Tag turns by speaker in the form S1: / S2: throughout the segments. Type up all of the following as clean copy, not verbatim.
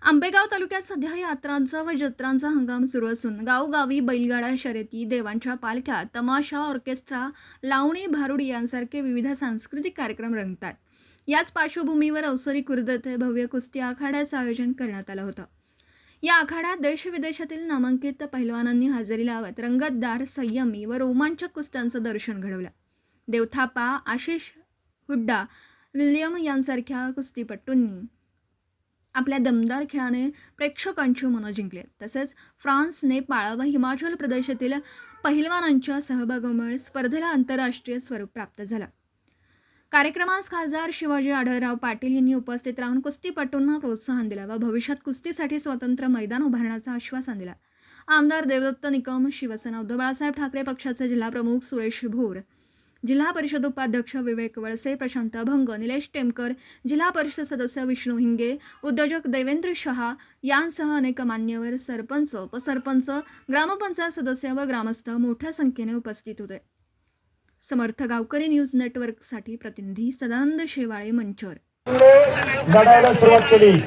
S1: आंबेगाव तालुक्यात सध्या यात्रांचा व जत्रांचा हंगाम सुरू असून गावोगावी बैलगाडा शर्यती, देवांच्या पालख्या, तमाशा, ऑर्केस्ट्रा, लावणी, भारुड यांसारखे विविध सांस्कृतिक कार्यक्रम रंगतात. याच पार्श्वभूमीवर अवसरी खुर्द येथे भव्य कुस्ती आखाड्याचं आयोजन करण्यात आलं होतं. या आखाड्यात देश-विदेशातील नामांकित पैलवानांनी हजेरी लावत रंगतदार, संयमी व रोमांचक कुस्त्यांचं दर्शन घडवलं. देवथापा, आशिष हुड्डा, विल्यम यांसारख्या कुस्तीपटूंनी आपल्या दमदार खेळाने प्रेक्षकांची मनं जिंकली. तसेच फ्रान्स, नेपाळ व हिमाचल प्रदेशातील पहिलवानांच्या सहभागामुळे स्पर्धेला आंतरराष्ट्रीय स्वरूप प्राप्त झालं. कार्यक्रमास खासदार शिवाजी आढळराव पाटील यांनी उपस्थित राहून कुस्तीपटूंना प्रोत्साहन दिलं व भविष्यात कुस्तीसाठी स्वतंत्र मैदान उभारण्याचं आश्वासन दिलं. आमदार देवदत्त निकम, शिवसेना उद्धव बाळासाहेब ठाकरे पक्षाचे जिल्हाप्रमुख सुरेश भोर, जिल्हा परिषद उपाध्यक्ष विवेक वळसे, प्रशांत अभंग, निलेश टेमकर, जिल्हा परिषद सदस्य विष्णू हिंगे, उद्योजक देवेंद्र शहा यांसह अनेक मान्यवर, सरपंच, उपसरपंच, ग्रामपंचायत सदस्य व ग्रामस्थ मोठ्या संख्येने उपस्थित होते. समर्थ गावकरी न्यूज नेटवर्कसाठी प्रतिनिधी सदानंद शेवाळे, मंचर.
S2: लढायला सुरुवात केली.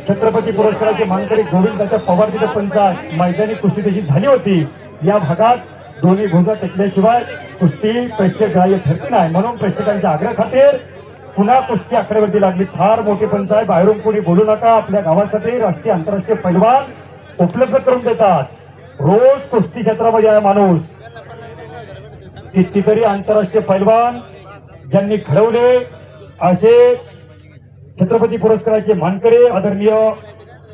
S2: छत्रपती पुरस्काराचे मानकरी गोविंदाच्या पवार तिथे पंचायत मैदानी कुस्ती त्याची झाली होती. या भागात दोन्ही भुजा टेकल्याशिवाय कुस्ती प्रेक्षक ग्राह्य ठरती नाही, म्हणून प्रेक्षकांच्या आग्रह खातीर पुन्हा कुस्ती आकडेवरती लागली. फार मोठी पंचायत, बाहेरून कोणी बोलू नका. आपल्या गावासाठी राष्ट्रीय आंतरराष्ट्रीय पैलवान उपलब्ध करून देतात. रोज कुस्ती क्षेत्रामध्ये आहे माणूस. कितीतरी आंतरराष्ट्रीय पैलवान ज्यांनी घडवले असे छत्रपती पुरस्काराचे मानकरी आदरणीय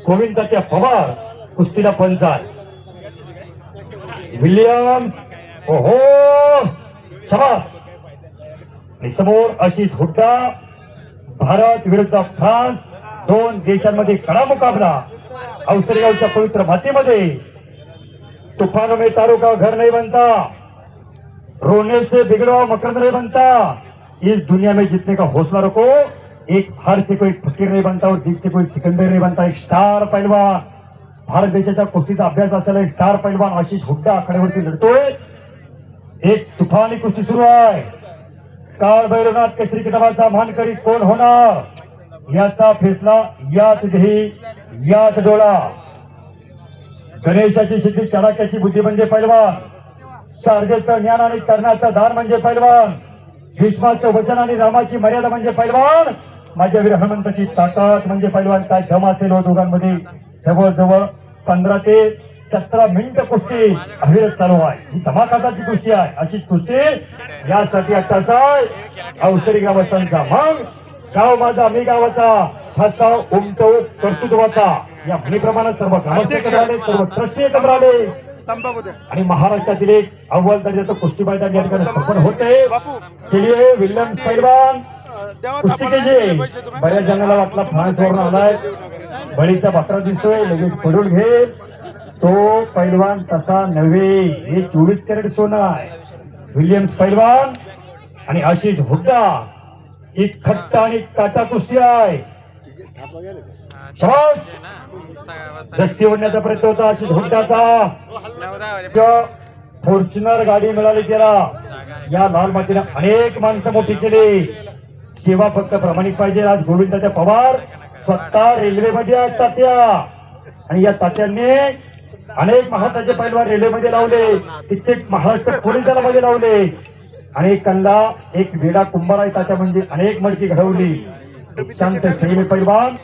S2: गोविंदाच्या पवार कुस्तीला पंचायत. विल्यम्स, ओहो शाबास. आणि समोर आशिष हुड्डा. भारत विरुद्ध फ्रान्स, दोन देशांमध्ये कडा मुकाबला. अवसरीगावच्या पवित्र मातीमध्ये तुफानों में तारों का घर नहीं बनता, रोने से बिगड़ा मकरंद नहीं बनता. इस दुनिया में जीतने का हौसला रखो. एक हार से कोई फकीर नहीं बनता और जीत से कोई सिकंदर नहीं बनता. एक स्टार पैलवान, भारत देशाच्या कुस्तीचा अभ्यास असलेला एक स्टार पैलवान आशिष हुड्डा आखाड्यावरती लढतोय. एक तुफानी कुस्ती सुरू आहे. काळ भैरवनाथ केसरी किताबाचा मानकरी कोण होणार याचा फैसला याच देही याच डोळा. गणेशाची सिद्धी, चाणक्याची बुद्धी म्हणजे पैलवान. शारदेचं ज्ञान आणि कर्णाचं दान म्हणजे पैलवान. भीष्माचं वचन आणि रामाची मर्यादा म्हणजे पैलवान. माझ्या वीर हनुमंताची ताकद म्हणजे पैलवान. काय दम असेल हो दोघांमध्ये. जवळजवळ 15 ते 17 मिनिटं कुस्ती अविरत चालू आहे. ही धमाकाची कुस्ती आहे. अशीच कुस्ती यासाठी आताचा अवसरी गावाचा मग गाव माझा मी गावाचा हाचा उमटो कर्तृत्वाचा या म्हणीप्रमाणे सर्व ग्रामस्थ आले, सर्व ट्रस्टी एकत्र आले आणि महाराष्ट्रातील एक अव्वल दर्जाचं कुस्ती मैदान या ठिकाणी स्थापन होते. चलिए विल्यम पैलवान कुस्ती केली. बऱ्याच जणांना वाटला फ्रान्स वरून आलाय, बळीचा भाकरा दिसतोय, लगेच पडून घे. तो पैलवान तसा नव्हे. हे 24 कॅरेट सोनं आहे. विल्यम्स पैलवान आणि आशिष हुड्डा ही खट्टा आणि काटा कुस्ती आहे. दस्ती ओढण्याचा प्रयत्न होता आशिष हुड्डाचा. फॉर्च्युनर गाडी मिळाली त्याला. या लाल मातीने अनेक माणसं मोठी केली. सेवा फक्त प्रामाणिक पाहिजे. आज गोविंदाच्या पवार स्वतः रेल्वेमध्ये आहेत तात्या, आणि या तात्यांनी अनेक महाराष्ट्राचे पैलवान रेल्वेमध्ये लावले, कित्येक महाराष्ट्र पोलीस दलामध्ये लावले. अनेकांना एक वेडा कुंभार आहे तात्या म्हणजे अनेक मडकी घडवली. शांत शैली पैलवान,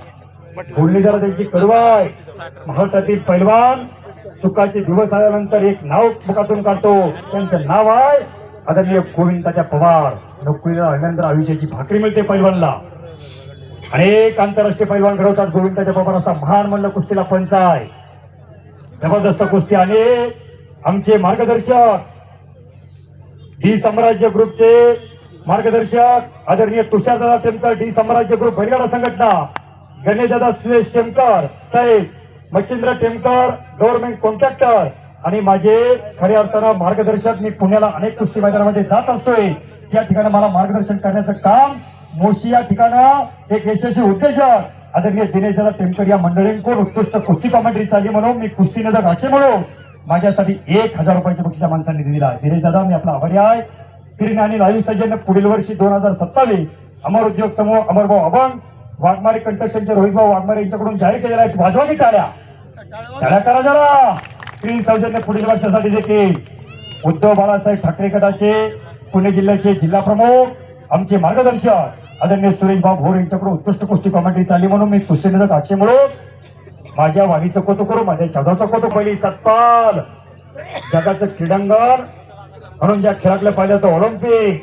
S2: बोलणी जरा त्यांची कडवा आहे. महाराष्ट्रातील पैलवान सुखाचे दिवस आल्यानंतर एक नाव मुखातून काढतो. त्यांचं नाव आहे आदरणीय गोविंदाच्या पवार. नोकरीला आल्यानंतर आयुष्याची भाकरी मिळते पैलवानला. अनेक आंतरराष्ट्रीय पैलवान घडवतात. गोविंदाच्या पवार असा महान म्हणलं कुस्तीला पंच आहे. जबरदस्त कुस्ती. आणि आमचे मार्गदर्शक डी साम्राज्य ग्रुपचे मार्गदर्शक आदरणीय तुषारदादा टेमकर, डी साम्राज्य ग्रुप बैलगाडा संघटना, गणेशदादा सुरेश टेमकर साहेब, मच्छिंद्र टेमकर गव्हर्नमेंट कॉन्ट्रॅक्टर आणि माझे खऱ्या अर्थानं मार्गदर्शक. मी पुण्याला अनेक कुस्ती मैदानामध्ये जात असतोय. त्या ठिकाणी मला मार्गदर्शन करण्याचं काम मोशी या ठिकाणं एक यशस्वी उद्योजक आदरणीय दिनेशदादा टेमकर या मंडळींकडून उत्कृष्ट कुस्ती कॉमेंट्री चालली म्हणून मी कुस्ती नजर असे म्हणून माझ्यासाठी 1000 रुपयाच्या बक्षीस माणसांनी दिलेला. दिनेशदादा मी आपला आभारी आहे. स्क्रीन आणि लाईव्ह सज्जन पुढील वर्षी 2027 अमर उद्योग समूह अमरभाऊ अभंग वाघमारे कंस्ट्रक्शनचे रोहित भाऊ वाघमारे यांच्याकडून जाहीर केलेला आहे. वाजवा की टाळ्या, टाळ्या करा जरा. स्क्रीन सौजन्य पुढील वर्षासाठी देखील उद्धव बाळासाहेब ठाकरे गटाचे पुणे जिल्ह्याचे जिल्हा प्रमुख आमचे मार्गदर्शक आदरणीय सुरेश भाऊ भोर यांच्याकडून उत्कृष्ट कुस्ती कॉमेंट्री चालली म्हणून मी कुस्तीनंतर अक्षय म्हणून माझ्या वाणीचं कौतुक करू, माझ्या शब्दाचं कौतुक. पहिली सत्पाल जगाचं क्रीडांगण म्हणून ज्या खेळातलं पाहिलं तर ऑलिम्पिक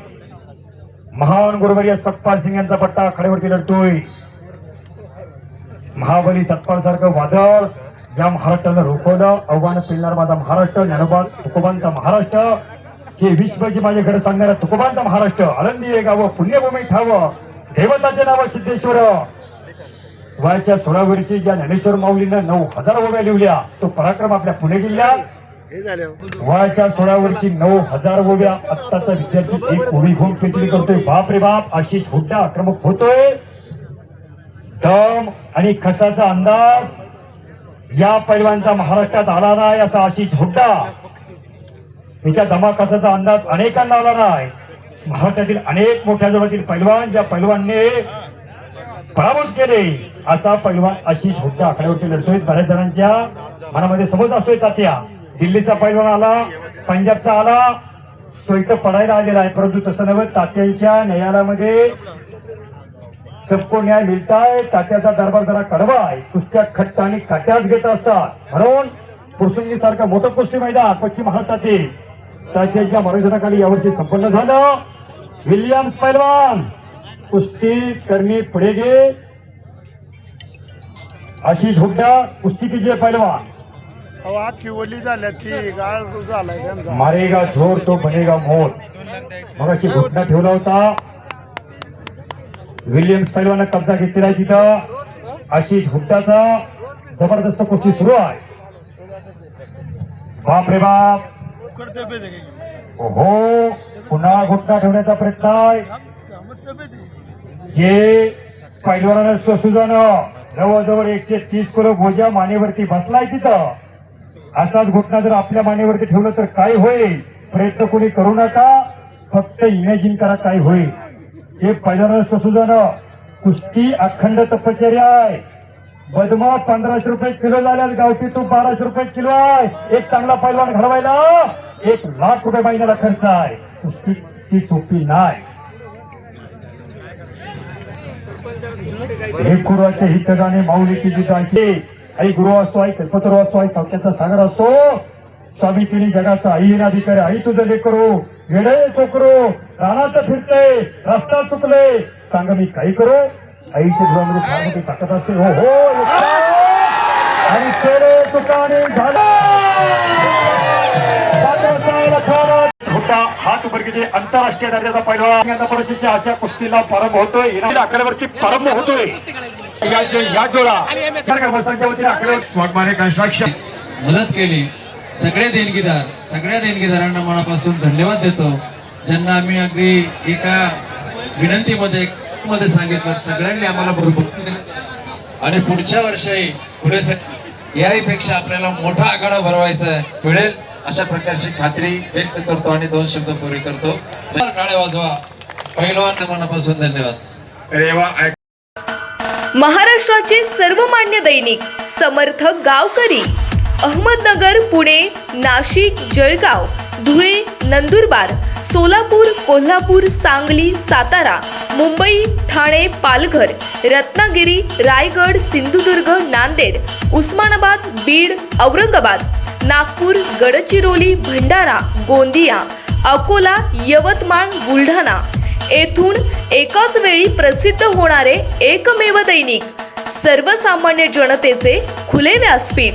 S2: महान गुरुवर्य सतपाल सिंग यांचा पट्टा आखाड्यावरती लढतोय. महाबली सतपाल सारखं वादळ ज्या महाराष्ट्रानं रोखवलं, आव्हान पेलणार माझा महाराष्ट्र, ज्ञानोबा तुकोबांचा महाराष्ट्र, हे विश्वची माझे घर सांगणारा तुकोबांचा महाराष्ट्र, आनंदी हे गावं, पुण्यभूमी ठावं, देवताचे नाव सिद्धेश्वर. वयाच्या 16 वर्षी ज्या ज्ञानेश्वर माऊलीनं 9,000 ओव्या लिहिल्या, तो पराक्रम आपल्या पुणे जिल्ह्यात. वयाच्या 16 वर्षी 9,000 ओव्या. आत्ताचा विद्यार्थी एक ओवी घेऊन पेचली करतोय. बाप रे बाप, आशिष हुड्डा आक्रमक होतोय. दम आणि खसाचा अंदाज या पैलवानचा महाराष्ट्रात आला नाही, असा आशिष हुड्डा. त्याच्या दमा खसाचा अंदाज अनेकांना आला नाही. महाराष्ट्रातील अनेक मोठ्या जवळील पैलवान, ज्या पैलवानने पराभूत केले, असा पैलवान आशिष हुड्डा आखाड्यावरती लढतोय. बऱ्याच जणांच्या मनामध्ये समज असतोय तात्या दिल्लीचा पैलवान आला, पंजाबचा आला, तो इथं पडायला आलेला आहे. परंतु तसं नव्हे, तात्यांच्या न्यायालयामध्ये सबको न्याय मिळताय. तात्याचा दरबार जरा कडवा आहे. कुस्त्या खट्ट आणि काट्याच घेत असतात. म्हणून पुरसुंगी सारखं मोठं कुस्ती मैदान पश्चिम महाराष्ट्रातील तात्यांच्या मार्गदर्शनाखाली यावर्षी संपन्न झालं. विल्यम्स पैलवान कुस्ती करणे पुढे गे. आशिष हुड्डा कुस्ती कीजिए पैलवान. मारेगा जोर तो बनेगा मोर. मग अशी घोषणा ठेवला होता. विल्यम्स पैलवान कब्जा घेतलेला आहे तिथं. आशिष हुड्डाचा जबरदस्त कुस्ती सुरू आहे. बाप रे बाप, ओहो, पुन्हा घोषणा ठेवण्याचा प्रयत्न आहे. हे पैलवानानं सुजानं जवळजवळ 130 किलो बोजा मानेवरती बसलाय तिथं. असाच घोषणा जर आपल्या मानेवरती ठेवलं तर काय होईल? प्रयत्न कोणी करू नका, फक्त इमॅजिन करा काय होईल. हे पैलवानानं सुजानं कुस्ती अखंड तपश्चर्या आहे. बदमा 1500 रुपये किलो झाल्यात, गावठी तूप 1200 रुपये किलो आहे. एक चांगला पैलवान घडवायला 1 लाख रुपये महिन्याला खर्च आहे. कुस्ती ती सोपी नाही. हे गुरुवाचे हितगाणे माऊलीची जितांची. आई गुरु असतो, आई कल्पतरू असतो, आई सौख्याचा सागर असतो. स्वामी तिने जगाचा आई अधिकारी, आई तुझं लेकरू वेडे चोकरू रानाचं फिरते, रस्ता चुकले, सांग मी काही करू. आईच्या जीवामध्ये फार मोठी ताकद असते. हो हो, आणि केले चुकाने झाला. हात उबरकीचे आंतरराष्ट्रीय दर्जाचा पैलवान आता परिषदेच्या अशा कुस्तीला प्रारंभ होतोय. आकड्यावरती प्रारंभ होतोय. या जोडा वतीने आकड्यावर कन्स्ट्रक्शन
S3: मदत केली. सगळ्या देणगीदारांना मनापासून धन्यवाद देतो. ज्यांना आम्ही अगदी एका विनंतीमध्ये सांगितलं, सगळ्यांनी आम्हाला बरोबर आणि पुढच्या वर्षी पुढे याहीपेक्षा आपल्याला मोठा आघाडा भरवायचा मिळेल अशा प्रकारची खात्री व्यक्त करतो आणि 2 शब्द पूर्ण करतो. टाळ्या वाजवा. पैलवान मनापासून धन्यवाद.
S4: महाराष्ट्राचे सर्वमान्य दैनिक समर्थ गावकरी अहमदनगर, पुणे, नाशिक, जळगाव, धुळे, नंदुरबार, सोलापूर, कोल्हापूर, सांगली, सातारा, मुंबई, ठाणे, पालघर, रत्नागिरी, रायगड, सिंधुदुर्ग, नांदेड, उस्मानाबाद, बीड, औरंगाबाद, नागपूर, गडचिरोली, भंडारा, गोंदिया, अकोला, यवतमाळ, बुलढाणा येथून एकाच वेळी प्रसिद्ध होणारे एकमेव दैनिक, सर्वसामान्य जनतेचे खुले व्यासपीठ.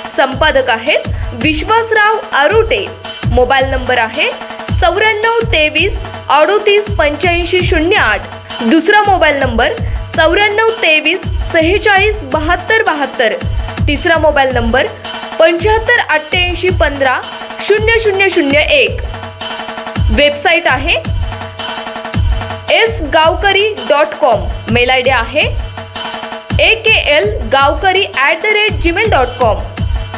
S4: संपादक आहेत विश्वासराव आरोटे. मोबाईल नंबर आहे 94 23 38 85 08. दुसरा मोबाईल नंबर 94 23 46 72 72. तिसरा मोबाईल नंबर 75 88 15 0001. वेबसाईट आहे sgavkari.com. मेल आय डी आहे akl gavkari@gmail.com.